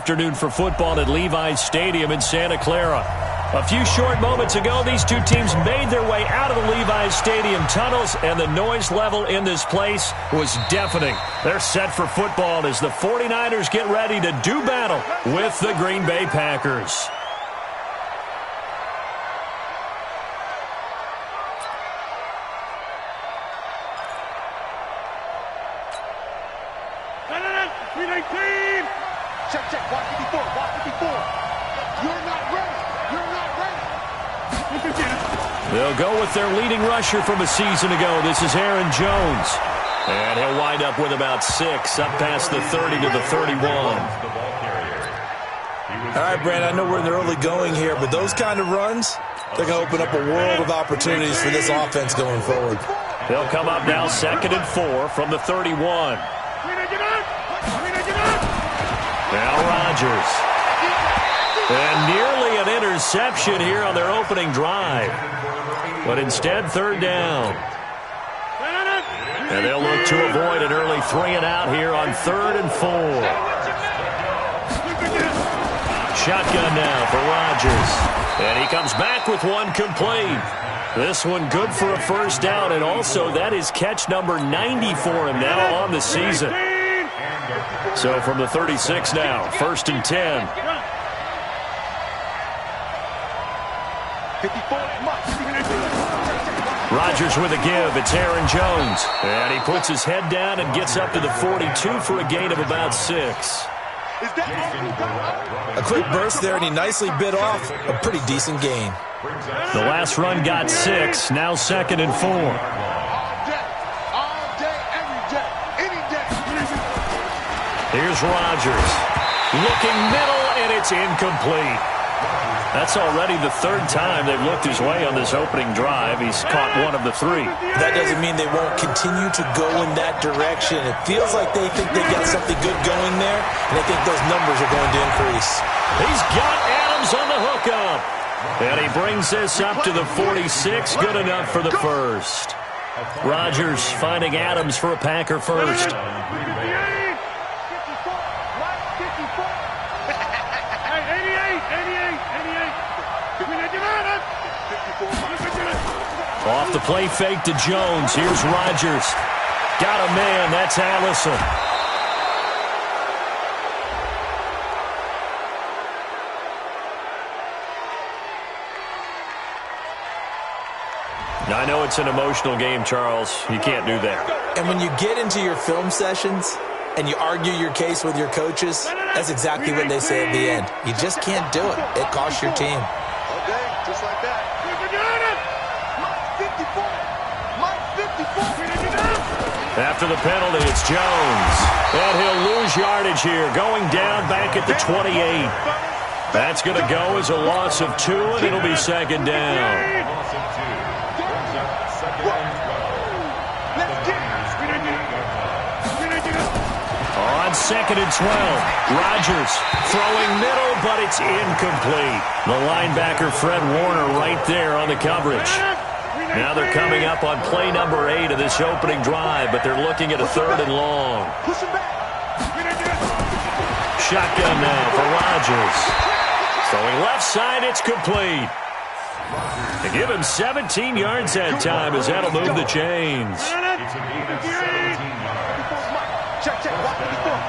afternoon for football at Levi's Stadium in Santa Clara. A few short moments ago, these two teams made their way out of the Levi's Stadium tunnels, and the noise level in this place was deafening. They're set for football as the 49ers get ready to do battle with the Green Bay Packers. Check. Watch it before. You're not ready. They'll go with their leading rusher from a season ago. This is Aaron Jones. And he'll wind up with about 6, up past the 30 to the 31. All right, Brandon, I know we're in the early going here, but those kind of runs, they're going to open up a world of opportunities for this offense going forward. They'll come up now 2nd and 4 from the 31. Now Rodgers. And nearly an interception here on their opening drive. But instead, 3rd down. And they'll look to avoid an early 3-and-out here on 3rd and 4. Shotgun now for Rodgers. And he comes back with one complete. This one good for a 1st down, and also that is catch number 90 for him now on the season. So from the 36 now, 1st and 10. Rodgers with a give. It's Aaron Jones. And he puts his head down and gets up to the 42 for a gain of about 6. A quick burst there, and he nicely bit off a pretty decent gain. The last run got 6. Now 2nd and 4. Here's Rodgers. Looking middle, and it's incomplete. That's already the 3rd time they've looked his way on this opening drive. He's caught one of the 3. That doesn't mean they won't continue to go in that direction. It feels like they think they got something good going there, and they think those numbers are going to increase. He's got Adams on the hookup. And he brings this up to the 46. Good enough for the 1st. Rodgers finding Adams for a Packer 1st. Off the play fake to Jones. Here's Rodgers. Got a man. That's Allison. Now, I know it's an emotional game, Charles. You can't do that. And when you get into your film sessions and you argue your case with your coaches, that's exactly what they say at the end. You just can't do it. It costs your team. Okay, just like that. After the penalty, it's Jones. And he'll lose yardage here, going down back at the 28. That's going to go as a loss of 2, and it'll be 2nd down. On 2nd and 12, Rodgers throwing middle, but it's incomplete. The linebacker, Fred Warner, right there on the coverage. Now they're coming up on play number 8 of this opening drive, but they're looking at a 3rd and long. Shotgun now for Rodgers. Throwing left side, it's complete. They give him 17 yards that time as that'll move the chains. Check. Watch it before.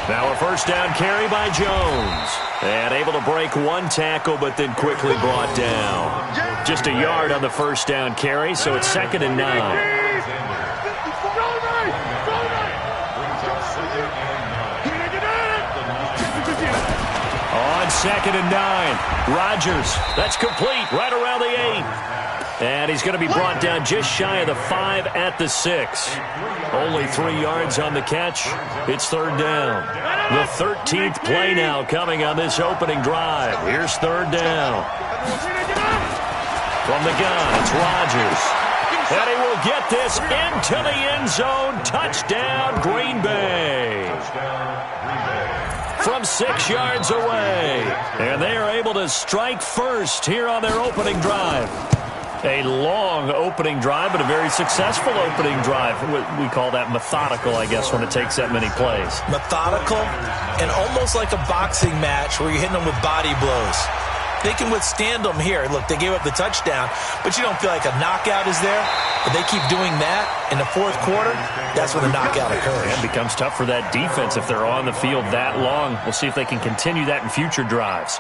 Now a 1st down carry by Jones. And able to break one tackle, but then quickly brought down. Just a yard on the 1st down carry, so it's 2nd and 9. On 2nd and 9, Rodgers. That's complete right around the 8. And he's going to be brought down just shy of the 5 at the 6. Only 3 yards on the catch. It's 3rd down. The 13th play now coming on this opening drive. Here's 3rd down. From the gun, it's Rodgers. And he will get this into the end zone. Touchdown, Green Bay. From 6 yards away. And they are able to strike first here on their opening drive. A long opening drive, but a very successful opening drive. We call that methodical, I guess, when it takes that many plays. Methodical and almost like a boxing match where you're hitting them with body blows. They can withstand them here. Look, they gave up the touchdown, but you don't feel like a knockout is there. But they keep doing that in the fourth quarter, that's when the knockout occurs. It becomes tough for that defense if they're on the field that long. We'll see if they can continue that in future drives.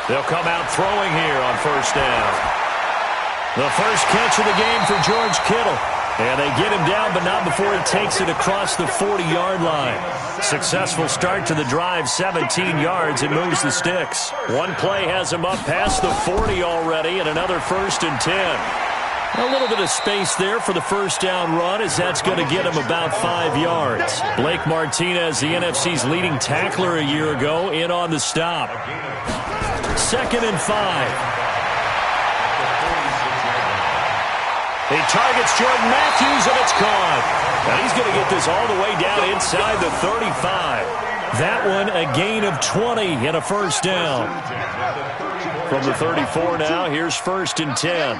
They'll come out throwing here on first down. The first catch of the game for George Kittle. And they get him down, but not before he takes it across the 40-yard line. Successful start to the drive, 17 yards, and moves the sticks. One play has him up past the 40 already, and another 1st and 10. A little bit of space there for the first down run, as that's going to get him about 5 yards. Blake Martinez, the NFC's leading tackler a year ago, in on the stop. 2nd and 5. He targets Jordan Matthews, and it's caught. Now he's going to get this all the way down inside the 35. That one a gain of 20 and a first down. From the 34 now, here's 1st and 10.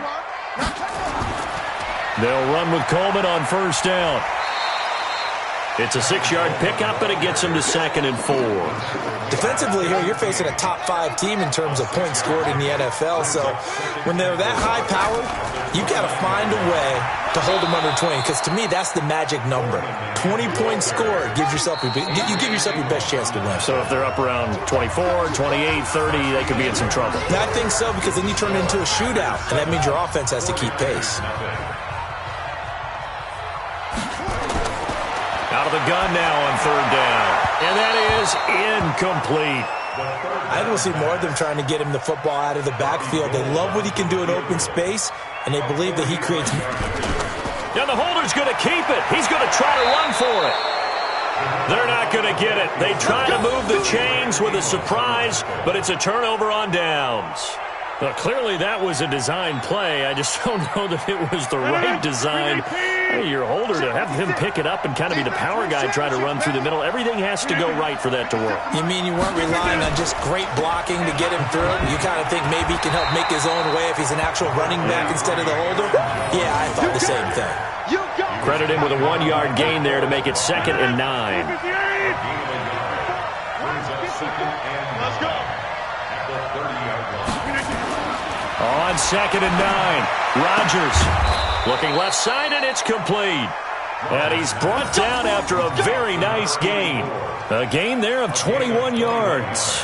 They'll run with Coleman on first down. It's a 6-yard pickup, and it gets him to 2nd and 4. Defensively here, you're facing a top-5 team in terms of points scored in the NFL. So when they're that high-powered, you've got to find a way to hold them under 20. Because to me, that's the magic number. 20 points scored gives yourself you give yourself your best chance to win. So if they're up around 24, 28, 30, they could be in some trouble. I think so, because then you turn it into a shootout, and that means your offense has to keep pace. Out of the gun now on 3rd down. And that is incomplete. I think we'll see more of them trying to get him the football out of the backfield. They love what he can do in open space, and they believe that he creates... Now the holder's going to keep it. He's going to try to run for it. They're not going to get it. They try to move the chains with a surprise, but it's a turnover on downs. Well, clearly that was a design play. I just don't know that it was the right design. Hey, your holder, to have him pick it up and kind of be the power guy trying to run through the middle, everything has to go right for that to work. You mean you weren't relying on just great blocking to get him through? You kind of think maybe he can help make his own way if he's an actual running back instead of the holder? Yeah, I thought the same thing. Credit him with a 1-yard gain there to make it 2nd and 9. Let's go. On 2nd and 9, Rodgers looking left side, and it's complete. And he's brought down after a very nice gain. A gain there of 21 yards.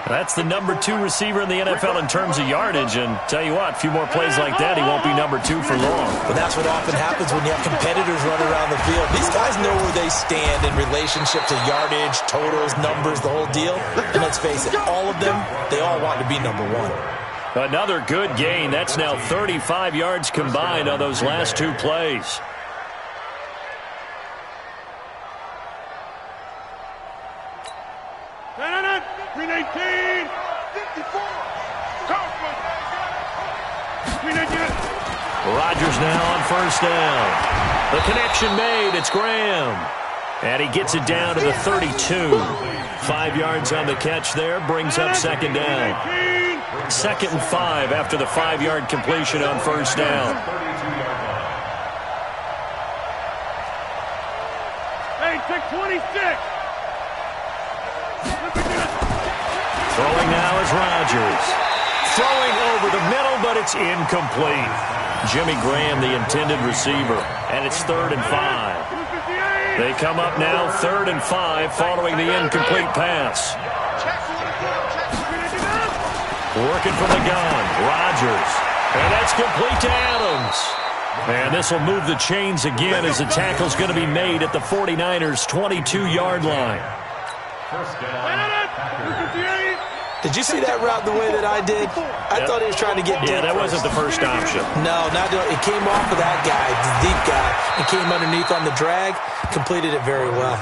That's the number 2 receiver in the NFL in terms of yardage. And tell you what, a few more plays like that, he won't be number 2 for long. But that's what often happens when you have competitors running around the field. These guys know where they stand in relationship to yardage, totals, numbers, the whole deal. And let's face it, all of them, they all want to be number 1. Another good gain. That's now 35 yards combined on those last 2 plays. Rodgers now on first down. The connection made. It's Graham. And he gets it down to the 32. 5 yards on the catch there. Brings up 2nd down. 2nd and 5 after the 5-yard completion on first down. Hey, take 26. Throwing now is Rodgers. Throwing over the middle, but it's incomplete. Jimmy Graham, the intended receiver, and it's 3rd and 5. They come up now 3rd and 5 following the incomplete pass. Working from the gun, Rodgers, and that's complete to Adams. And this will move the chains again as the tackle's going to be made at the 49ers' 22-yard line. Did you see that route the way that I did? I thought he was trying to get deep. Yeah, that wasn't the first option. No, it came off of that guy, the deep guy, and came underneath on the drag, completed it very well.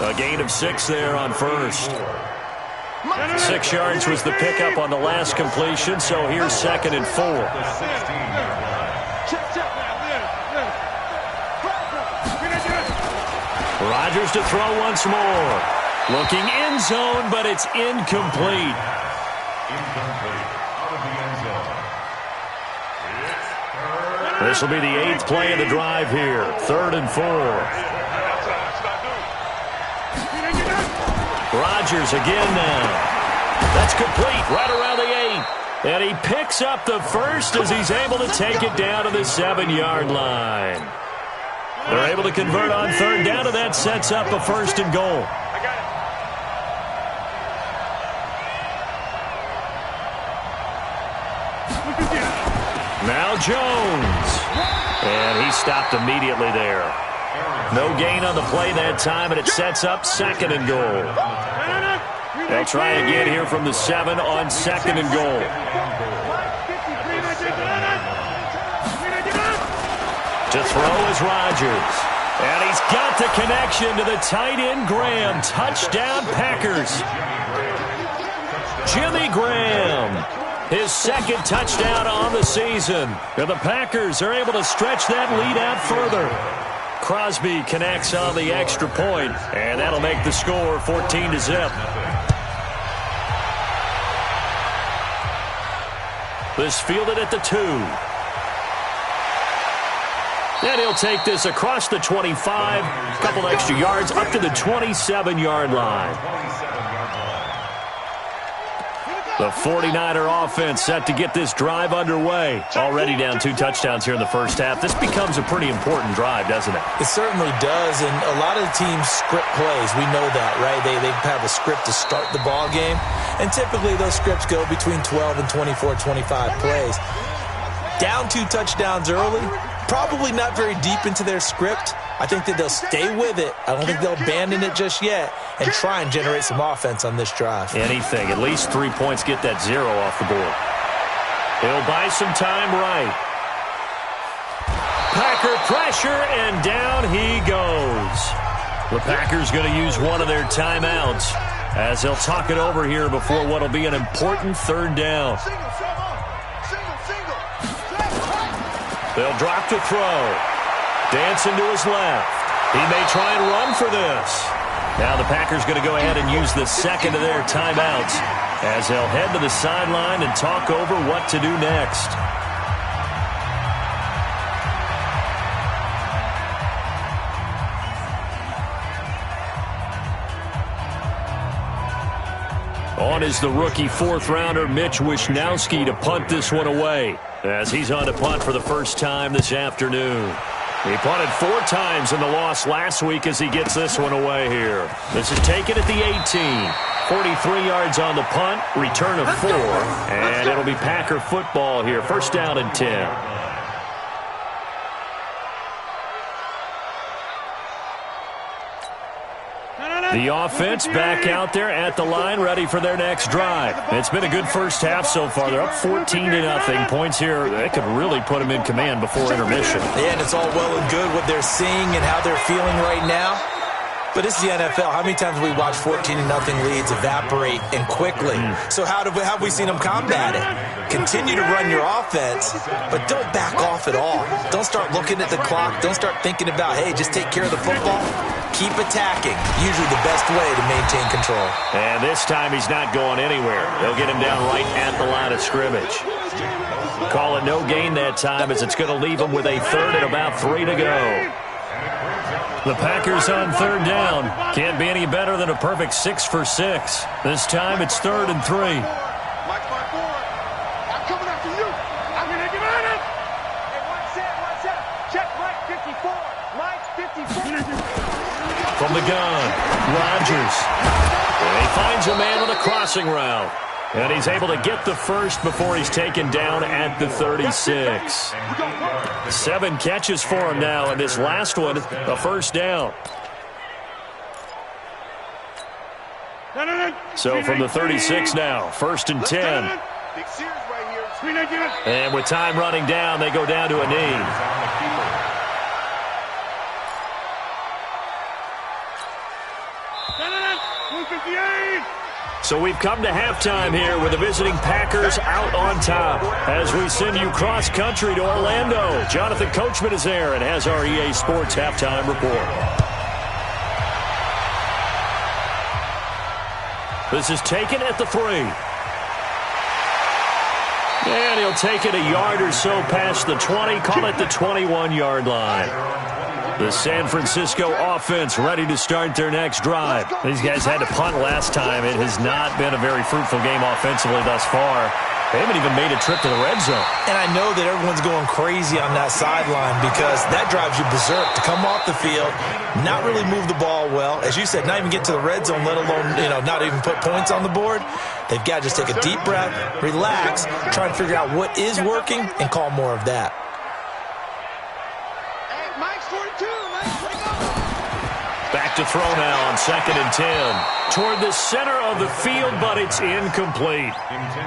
A gain of 6 there on first. 6 yards was the pickup on the last completion, so here's 2nd and 4. Rodgers to throw once more. Looking end zone, but it's incomplete. This will be the 8th play of the drive here. 3rd and 4. Rodgers again now. That's complete right around the 8. And he picks up the first as he's able to take it down to the 7-yard line. They're able to convert on 3rd down, and that sets up a 1st and goal. Now Jones. And he stopped immediately there. No gain on the play that time, and it sets up 2nd and goal. They'll try again here from the 7 on 2nd and goal. To throw is Rodgers. And he's got the connection to the tight end, Graham. Touchdown, Packers. Jimmy Graham. His 2nd touchdown on the season. And the Packers are able to stretch that lead out further. Crosby connects on the extra point, and that'll make the score 14-0. This fielded at the 2. And he'll take this across the 25, a couple extra yards, up to the 27-yard line. The 49er offense set to get this drive underway. Already down 2 touchdowns here in the first half. This becomes a pretty important drive, doesn't it? It certainly does, and a lot of the teams script plays. We know that, right? They have a script to start the ball game, and typically those scripts go between 12 and 24, 25 plays. Down 2 touchdowns early, probably not very deep into their script. I think that they'll stay with it. I don't think they'll abandon it just yet and try and generate some offense on this drive. Anything. At least 3 points, get that 0 off the board. He'll buy some time right. Packer pressure, and down he goes. The Packers going to use one of their timeouts as they'll talk it over here before what will be an important 3rd down. They'll drop to throw. Dancing to his left. He may try and run for this. Now the Packers going to go ahead and use the 2nd of their timeouts as they'll head to the sideline and talk over what to do next. On is the rookie 4th-rounder Mitch Wishnowsky to punt this one away as he's on to punt for the first time this afternoon. He punted 4 times in the loss last week as he gets this one away here. This is taken at the 18. 43 yards on the punt, return of 4, and it'll be Packer football here. 1st down and 10. The offense back out there at the line, ready for their next drive. It's been a good first half so far. They're up 14-0. Points here, that could really put them in command before intermission. Yeah, and it's all well and good what they're seeing and how they're feeling right now. But it's the NFL. How many times have we watched 14-0 leads evaporate and quickly? So how have we seen them combat it? Continue to run your offense, but don't back off at all. Don't start looking at the clock. Don't start thinking about, hey, just take care of the football. Keep attacking. Usually the best way to maintain control. And this time he's not going anywhere. They'll get him down right at the line of scrimmage. Call it no gain that time as it's going to leave him with a 3rd and about 3 to go. The Packers on 3rd down. Can't be any better than a perfect 6 for 6. This time it's 3rd and 3. Mike's my boy. I'm coming after you. I'm going to get at him. Hey, what's that? Check Mike 54. Mike 54. From the gun, Rodgers. And he finds a man with a crossing route. And he's able to get the first before he's taken down at the 36. 7 catches for him now, and this last one, a 1st down. So from the 36 now, 1st and 10. And with time running down, they go down to a knee. So we've come to halftime here with the visiting Packers out on top. As we send you cross-country to Orlando, Jonathan Coachman is there and has our EA Sports halftime report. This is taken at the 3. And he'll take it a yard or so past the 20, call it the 21-yard line. The San Francisco offense ready to start their next drive. These guys had to punt last time. It has not been a very fruitful game offensively thus far. They haven't even made a trip to the red zone. And I know that everyone's going crazy on that sideline because that drives you berserk to come off the field, not really move the ball well. As you said, not even get to the red zone, let alone, not even put points on the board. They've got to just take a deep breath, relax, try and figure out what is working, and call more of that. Back to throw now on 2nd and 10. Toward the center of the field, but it's incomplete.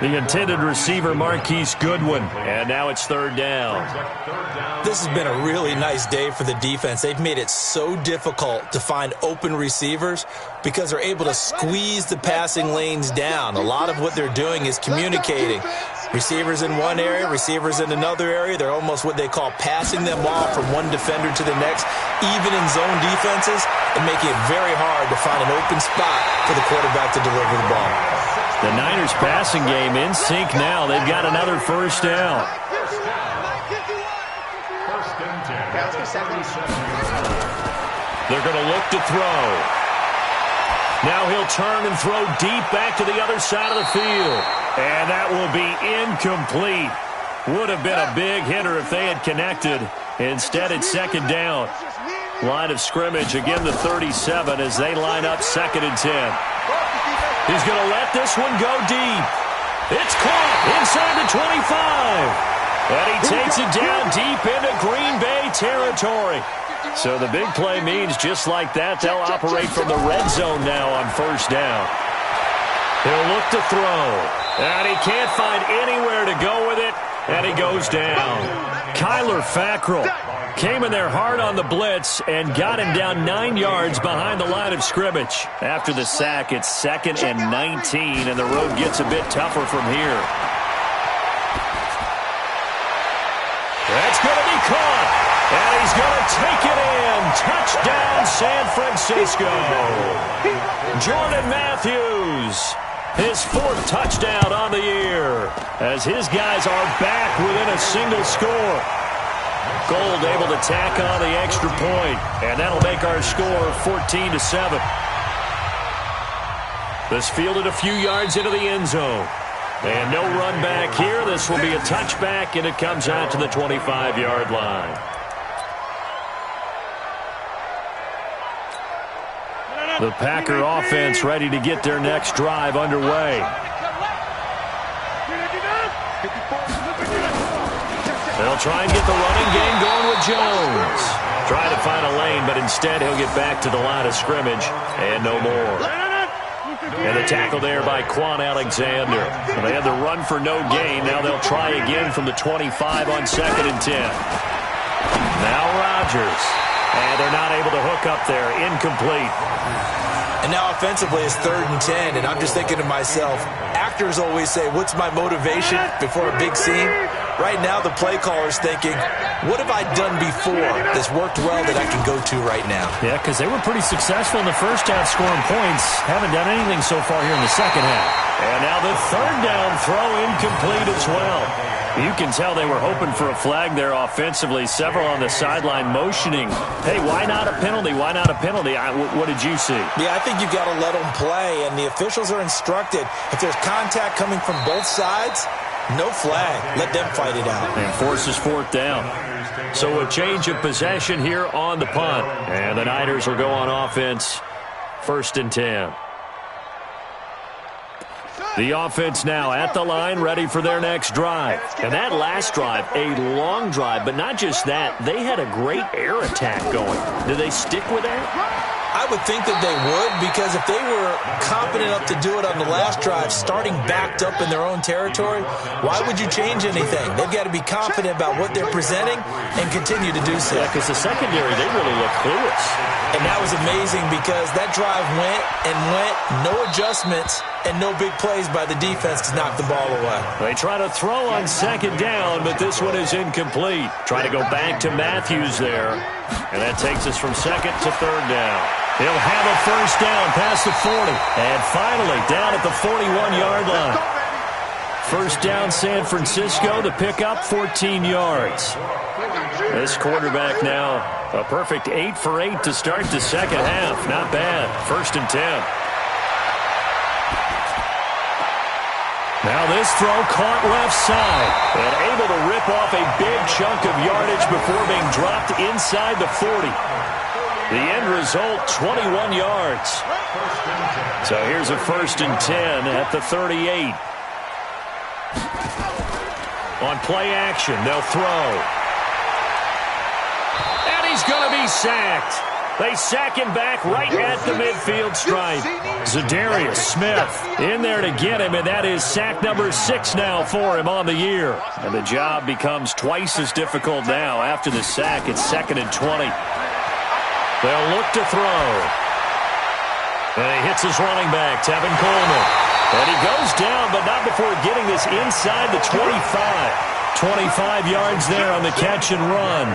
The intended receiver, Marquise Goodwin. And now it's 3rd down. This has been a really nice day for the defense. They've made it so difficult to find open receivers because they're able to squeeze the passing lanes down. A lot of what they're doing is communicating. Receivers in one area, receivers in another area. They're almost what they call passing them off from one defender to the next, even in zone defenses, and making it very hard to find an open spot for the quarterback to deliver the ball. The Niners passing game in sync now. They've got another 1st down. They're going to look to throw. Now he'll turn and throw deep back to the other side of the field. And that will be incomplete. Would have been a big hitter if they had connected. Instead, it's 2nd down. Line of scrimmage, again the 37 as they line up 2nd and 10. He's going to let this one go deep. It's caught inside the 25. And he takes it down deep into Green Bay territory. So the big play means just like that, they'll operate from the red zone now on 1st down. He'll look to throw. And he can't find anywhere to go with it. And he goes down. Kyler Fackrell came in there hard on the blitz and got him down 9 yards behind the line of scrimmage. After the sack, it's 2nd and 19, and the road gets a bit tougher from here. That's going to be caught, and he's going to take it in. Touchdown, San Francisco. Jordan Matthews, his 4th touchdown on the year, as his guys are back within a single score. Gold able to tack on the extra point, and that'll make our score 14-7. This fielded a few yards into the end zone. And no run back here. This will be a touchback, and it comes out to the 25-yard line. The Packer offense ready to get their next drive underway. They'll try and get the running game going with Jones. Trying to find a lane, but instead he'll get back to the line of scrimmage, and no more. And the tackle there by Quan Alexander. They had the run for no gain. Now they'll try again from the 25 on 2nd and 10. Now Rodgers. And they're not able to hook up there. Incomplete. And now offensively it's 3rd and 10, and I'm just thinking to myself, actors always say, what's my motivation before a big scene? Right now the play caller's thinking, what have I done before that's worked well that I can go to right now? Yeah, because they were pretty successful in the first half scoring points. Haven't done anything so far here in the second half. And now the 3rd down throw incomplete as well. You can tell they were hoping for a flag there offensively. Several on the sideline motioning. Hey, why not a penalty? Why not a penalty? What did you see? Yeah, I think you've got to let them play, and the officials are instructed. If there's contact coming from both sides, no flag. Let them fight it out. And forces 4th down. So a change of possession here on the punt. And the Niners will go on offense. 1st and 10. The offense now at the line, ready for their next drive. And that last drive, a long drive, but not just that. They had a great air attack going. Do they stick with that? I would think that they would, because if they were confident enough to do it on the last drive, starting backed up in their own territory, why would you change anything? They've got to be confident about what they're presenting and continue to do so. Yeah, because the secondary, they really look clueless. And that was amazing because that drive went and went, no adjustments, and no big plays by the defense to knock the ball away. They try to throw on second down, but this one is incomplete. Try to go back to Matthews there, and that takes us from second to third down. He'll have a first down past the 40. And finally, down at the 41-yard line. First down, San Francisco to pick up 14 yards. This quarterback now, a perfect 8 for 8 to start the second half. Not bad. First and 10. Now this throw caught left side. And able to rip off a big chunk of yardage before being dropped inside the 40. The end result, 21 yards. So here's a first and 10 at the 38. On play action, they'll throw. And he's going to be sacked. They sack him back right at the midfield stripe. Zadarius Smith in there to get him, and that is sack number 6 now for him on the year. And the job becomes twice as difficult now. After the sack, it's second and 20. They'll look to throw. And he hits his running back, Tevin Coleman. And he goes down, but not before getting this inside the 25. 25 yards there on the catch and run.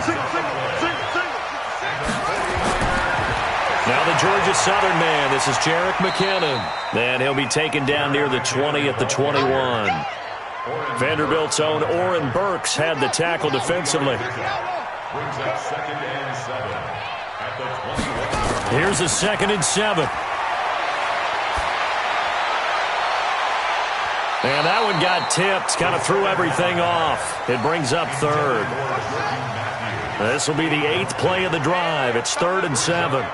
Now the Georgia Southern man, this is Jerick McKinnon. And he'll be taken down near the 20 at the 21. Vanderbilt's own Oren Burks had the tackle defensively. Here's a second and 7. And that one got tipped, kind of threw everything off. It brings up third. This will be the 8th play of the drive. It's 3rd and 7.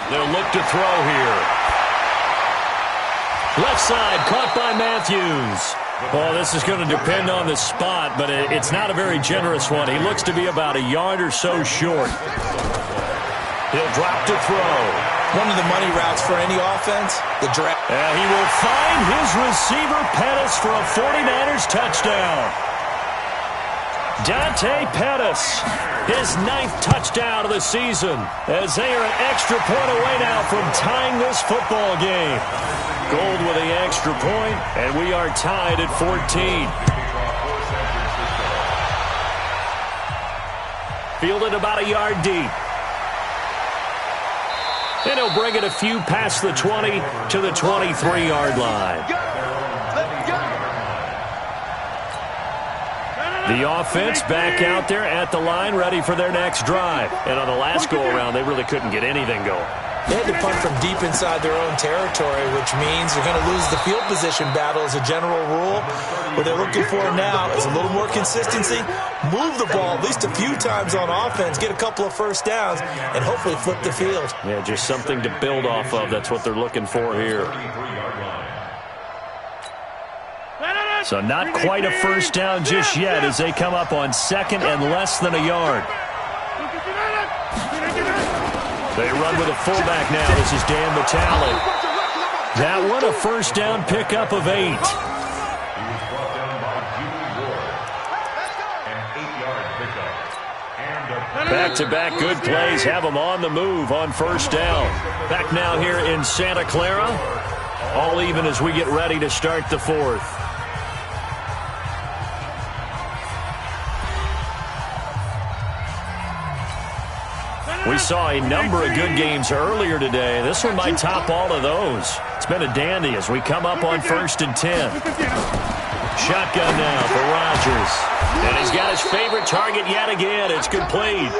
They'll look to throw here. Left side, caught by Matthews. Well, this is going to depend on the spot, but it's not a very generous one. He looks to be about a yard or so short. He'll drop to throw. One of the money routes for any offense, the draft. He will find his receiver, Pettis, for a 49ers touchdown. Dante Pettis, his 9th touchdown of the season, as they are an extra point away now from tying this football game. Gold with the extra point, and we are tied at 14. Fielded about a yard deep. And he'll bring it a few past the 20 to the 23-yard line. The offense back out there at the line, ready for their next drive. And on the last go-around, they really couldn't get anything going. They had to punt from deep inside their own territory, which means they're going to lose the field position battle as a general rule. What they're looking for now is a little more consistency, move the ball at least a few times on offense, get a couple of first downs, and hopefully flip the field. Yeah, just something to build off of. That's what they're looking for here. So not quite a first down just yet as they come up on second and less than a yard. They run with a fullback now. This is Dan Vitale. That one a first down pickup of 8. Back-to-back good plays have them on the move on first down. Back now here in Santa Clara. All even as we get ready to start the 4th. We saw a number of good games earlier today. This one might top all of those. It's been a dandy as we come up on 1st and 10. Shotgun now for Rodgers. And he's got his favorite target yet again. It's complete.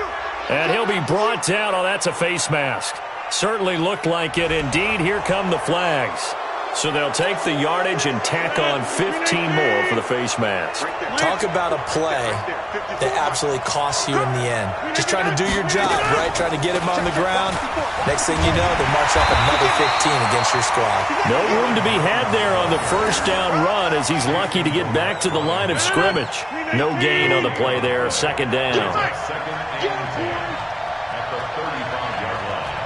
And he'll be brought down. Oh, that's a face mask. Certainly looked like it. Indeed, here come the flags. So they'll take the yardage and tack on 15 more for the face mask. Talk about a play that absolutely costs you in the end. Just trying to do your job, right? Trying to get him on the ground. Next thing you know, they march up another 15 against your squad. No room to be had there on the first down run as he's lucky to get back to the line of scrimmage. No gain on the play there. Second down. Second and 10 at the 35-yard line.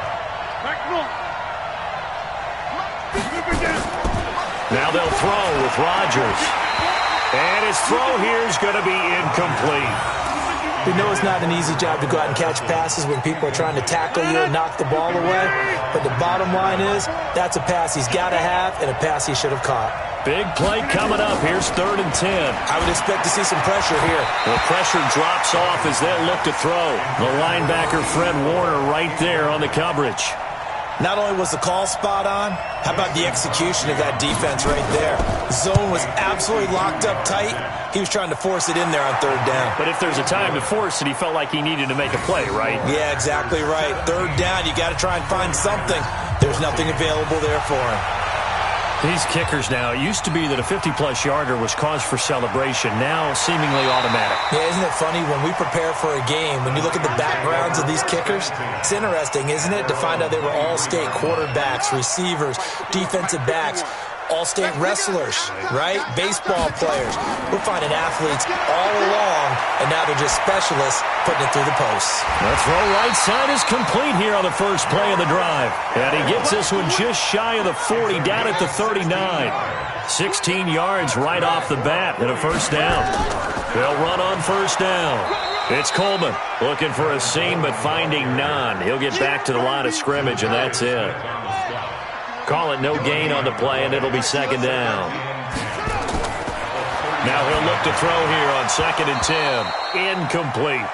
Now they'll throw with Rodgers. And his throw here is going to be incomplete. We know it's not an easy job to go out and catch passes when people are trying to tackle you and knock the ball away. But the bottom line is, that's a pass he's got to have and a pass he should have caught. Big play coming up. Here's 3rd and 10. I would expect to see some pressure here. The pressure drops off as they'll look to throw. The linebacker, Fred Warner, right there on the coverage. Not only was the call spot on, how about the execution of that defense right there? The zone was absolutely locked up tight. He was trying to force it in there on 3rd down. But if there's a time to force it, he felt like he needed to make a play, right? Yeah, exactly right. 3rd down, you got to try and find something. There's nothing available there for him. These kickers now, it used to be that a 50-plus yarder was cause for celebration. Now, seemingly automatic. Yeah, isn't it funny when we prepare for a game, when you look at the backgrounds of these kickers, it's interesting, isn't it, to find out they were all-state quarterbacks, receivers, defensive backs, all-state wrestlers, right? Baseball players. We're finding athletes all along, and now they're just specialists putting it through the posts. The throw right side is complete here on the first play of the drive. And he gets this one just shy of the 40, down at the 39. 16 yards right off the bat and a first down. They'll run on first down. It's Coleman looking for a seam but finding none. He'll get back to the line of scrimmage, and that's it. Call it no gain on the play, and it'll be second down. Now he'll look to throw here on 2nd and 10. Incomplete.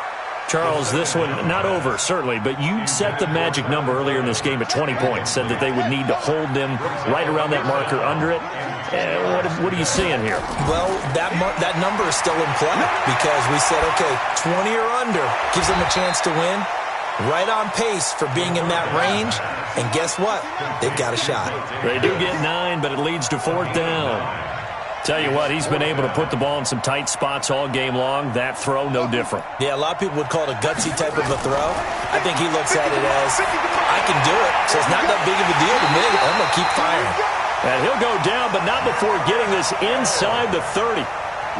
Charles, this one not over, certainly, but you set the magic number earlier in this game at 20 points, said that they would need to hold them right around that marker under it. What are you seeing here? Well, that number is still in play because we said, okay, 20 or under gives them a chance to win. Right on pace for being in that range. And guess what? They've got a shot. They do get 9, but it leads to 4th down. Tell you what, he's been able to put the ball in some tight spots all game long. That throw, no different. Yeah, a lot of people would call it a gutsy type of a throw. I think he looks at it as, I can do it, so it's not that big of a deal to me. I'm going to keep firing. And he'll go down, but not before getting this inside the 30.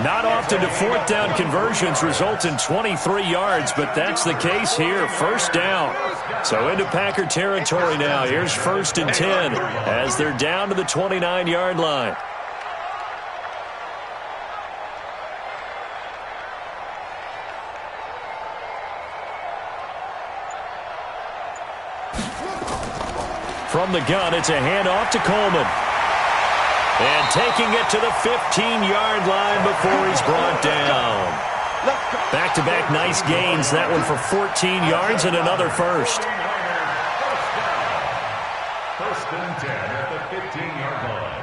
Not often do 4th down conversions result in 23 yards, but that's the case here. First down. So into Packer territory now. Here's 1st and 10 as they're down to the 29-yard line. From the gun, it's a handoff to Coleman. And taking it to the 15-yard line before he's brought down. Back-to-back nice gains. That one for 14 yards and another first. 1st and 10 at the 15-yard line.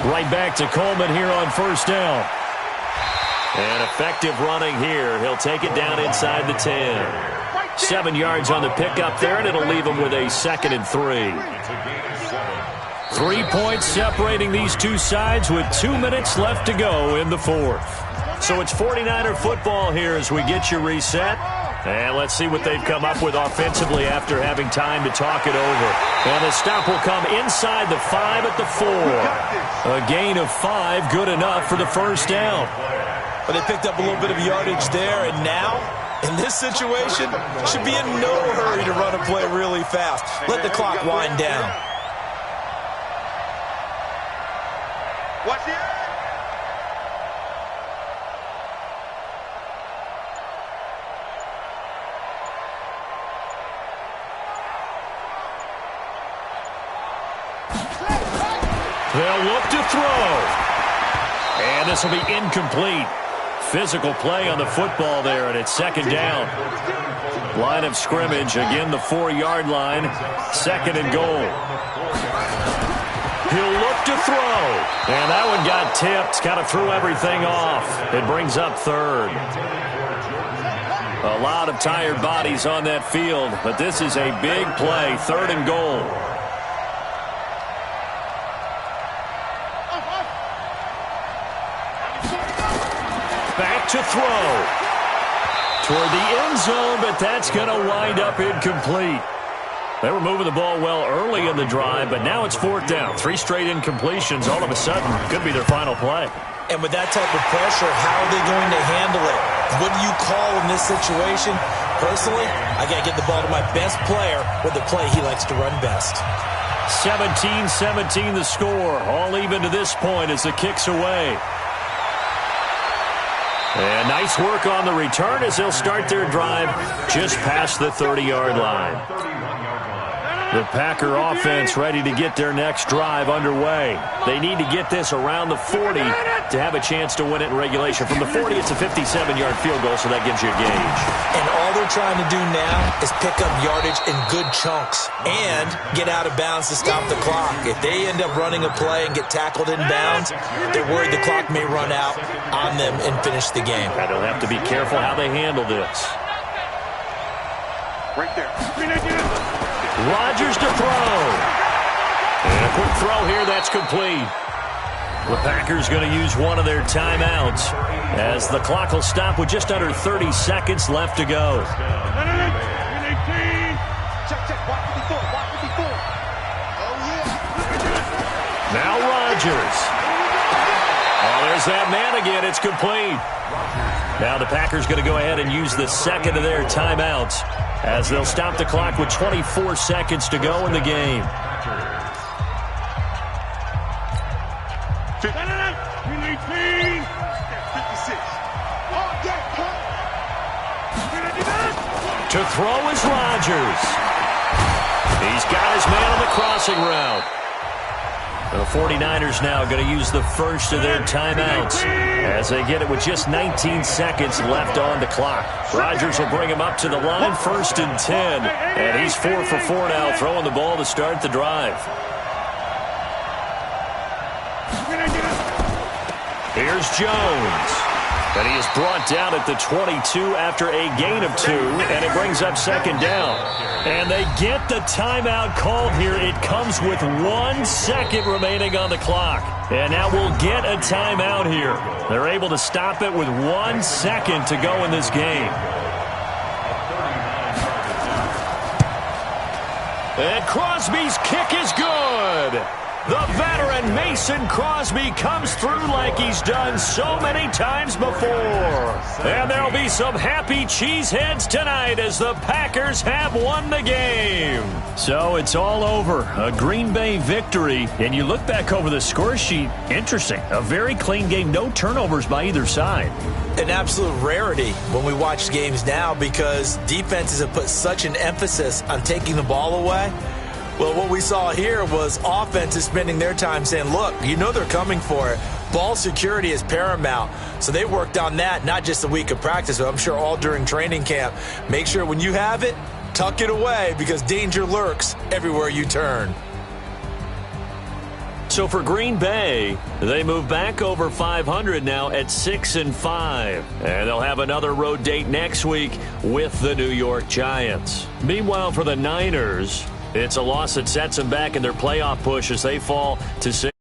Right back to Coleman here on first down. And effective running here. He'll take it down inside the 10. 7 yards on the pickup there, and it'll leave him with a 2nd and 3. 3 points separating these two sides with 2 minutes left to go in the 4th. So it's 49er football here as we get you reset. And let's see what they've come up with offensively after having time to talk it over. And the stop will come inside the 5 at the 4. A gain of 5, good enough for the first down. But they picked up a little bit of yardage there, and now, in this situation, should be in no hurry to run a play really fast. Let the clock wind down. Watch it. They'll look to throw. And this will be incomplete. Physical play on the football there, and it's second down. Line of scrimmage, again the 4-yard line. 2nd and goal. He'll look to throw. And that one got tipped, kind of threw everything off. It brings up 3rd. A lot of tired bodies on that field, but this is a big play. 3rd and goal. back to throw. Toward the end zone, but that's going to wind up incomplete. They were moving the ball well early in the drive, but now it's 4th down. 3 straight incompletions all of a sudden could be their final play. And with that type of pressure, how are they going to handle it? What do you call in this situation? Personally, I got to get the ball to my best player with the play he likes to run best. 17-17 the score. All even to this point as the kick's away. And nice work on the return as they'll start their drive just past the 30-yard line. The Packer offense ready to get their next drive underway. They need to get this around the 40 to have a chance to win it in regulation. From the 40, it's a 57-yard field goal, so that gives you a gauge. And all they're trying to do now is pick up yardage in good chunks and get out of bounds to stop the clock. If they end up running a play and get tackled in bounds, they're worried the clock may run out on them and finish the game. And they'll have to be careful how they handle this. Right there. Rodgers to throw. And a quick throw here, that's complete. The Packers going to use one of their timeouts as the clock will stop with just under 30 seconds left to go. Now Rodgers. Oh, there's that man again. It's complete. Now the Packers going to go ahead and use the second of their timeouts as they'll stop the clock with 24 seconds to go in the game. To throw is Rodgers. He's got his man on the crossing route. The 49ers now going to use the first of their timeouts as they get it with just 19 seconds left on the clock. Rodgers will bring him up to the line, 1st and 10. And he's 4 for 4 now, throwing the ball to start the drive. Here's Jones. And he is brought down at the 22 after a gain of 2, and it brings up 2nd down. And they get the timeout called here. It comes with 1 second remaining on the clock. And now we'll get a timeout here. They're able to stop it with 1 second to go in this game. And Crosby's kick is good. The veteran Mason Crosby comes through like he's done so many times before. And there'll be some happy cheeseheads tonight as the Packers have won the game. So it's all over. A Green Bay victory. And you look back over the score sheet, interesting. A very clean game. No turnovers by either side. An absolute rarity when we watch games now because defenses have put such an emphasis on taking the ball away. Well, what we saw here was offenses spending their time saying, look, you know they're coming for it. Ball security is paramount. So they worked on that, not just a week of practice, but I'm sure all during training camp. Make sure when you have it, tuck it away because danger lurks everywhere you turn. So for Green Bay, they move back over 500 now at 6-5. And they'll have another road date next week with the New York Giants. Meanwhile, for the Niners, it's a loss that sets them back in their playoff push as they fall to 6.